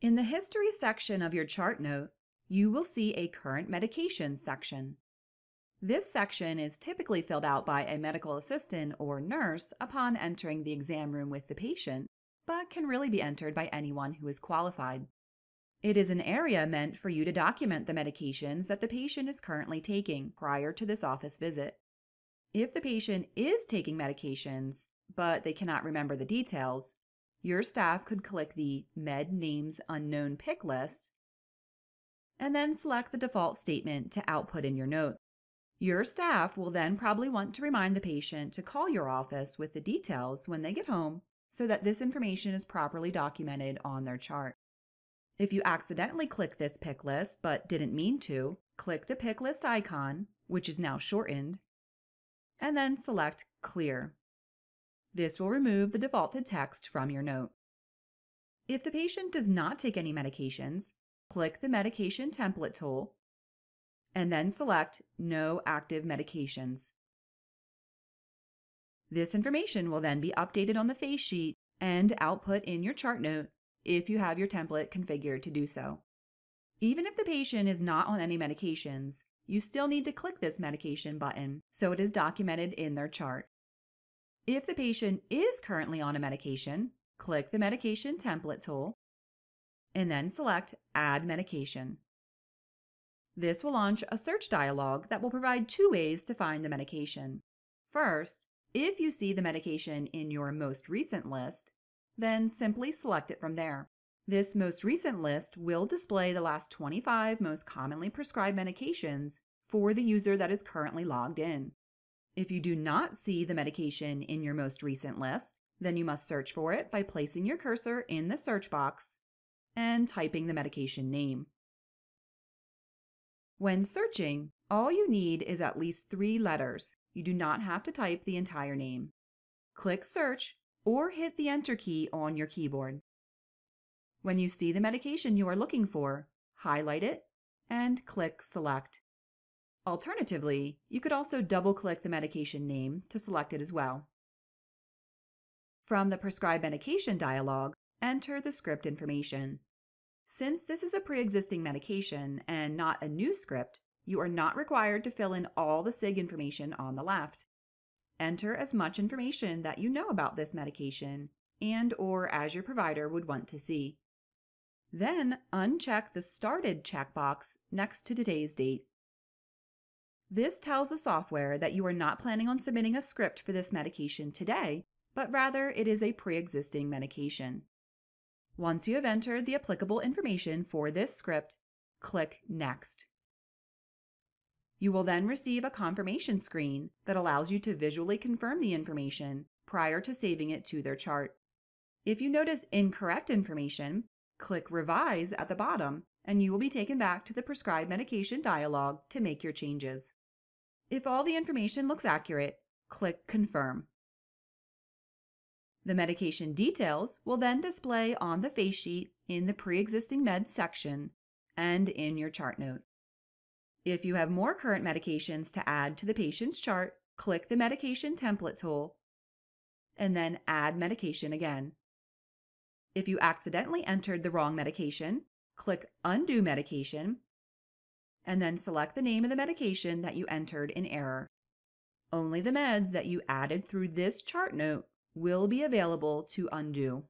In the History section of your chart note, you will see a Current Medications section. This section is typically filled out by a medical assistant or nurse upon entering the exam room with the patient, but can really be entered by anyone who is qualified. It is an area meant for you to document the medications that the patient is currently taking prior to this office visit. If the patient is taking medications, but they cannot remember the details, your staff could click the Med Names Unknown pick list and then select the default statement to output in your note. Your staff will then probably want to remind the patient to call your office with the details when they get home so that this information is properly documented on their chart. If you accidentally click this pick list but didn't mean to, click the pick list icon, which is now shortened, and then select Clear. This will remove the defaulted text from your note. If the patient does not take any medications, click the Medication Template tool and then select No Active Medications. This information will then be updated on the face sheet and output in your chart note if you have your template configured to do so. Even if the patient is not on any medications, you still need to click this medication button so it is documented in their chart. If the patient is currently on a medication, click the Medication Template tool and then select Add Medication. This will launch a search dialog that will provide two ways to find the medication. First, if you see the medication in your most recent list, then simply select it from there. This most recent list will display the last 25 most commonly prescribed medications for the user that is currently logged in. If you do not see the medication in your most recent list, then you must search for it by placing your cursor in the search box and typing the medication name. When searching, all you need is at least 3 letters. You do not have to type the entire name. Click Search or hit the Enter key on your keyboard. When you see the medication you are looking for, highlight it and click Select. Alternatively, you could also double-click the medication name to select it as well. From the Prescribe Medication dialog, enter the script information. Since this is a pre-existing medication and not a new script, you are not required to fill in all the SIG information on the left. Enter as much information that you know about this medication and/or as your provider would want to see. Then uncheck the Started checkbox next to today's date. This tells the software that you are not planning on submitting a script for this medication today, but rather it is a pre-existing medication. Once you have entered the applicable information for this script, click Next. You will then receive a confirmation screen that allows you to visually confirm the information prior to saving it to their chart. If you notice incorrect information, click Revise at the bottom and you will be taken back to the Prescribe Medication dialog to make your changes. If all the information looks accurate, click Confirm. The medication details will then display on the face sheet in the Pre-existing Meds section and in your chart note. If you have more current medications to add to the patient's chart, click the Medication Template tool and then Add Medication again. If you accidentally entered the wrong medication, click Undo Medication and then select the name of the medication that you entered in error. Only the meds that you added through this chart note will be available to undo.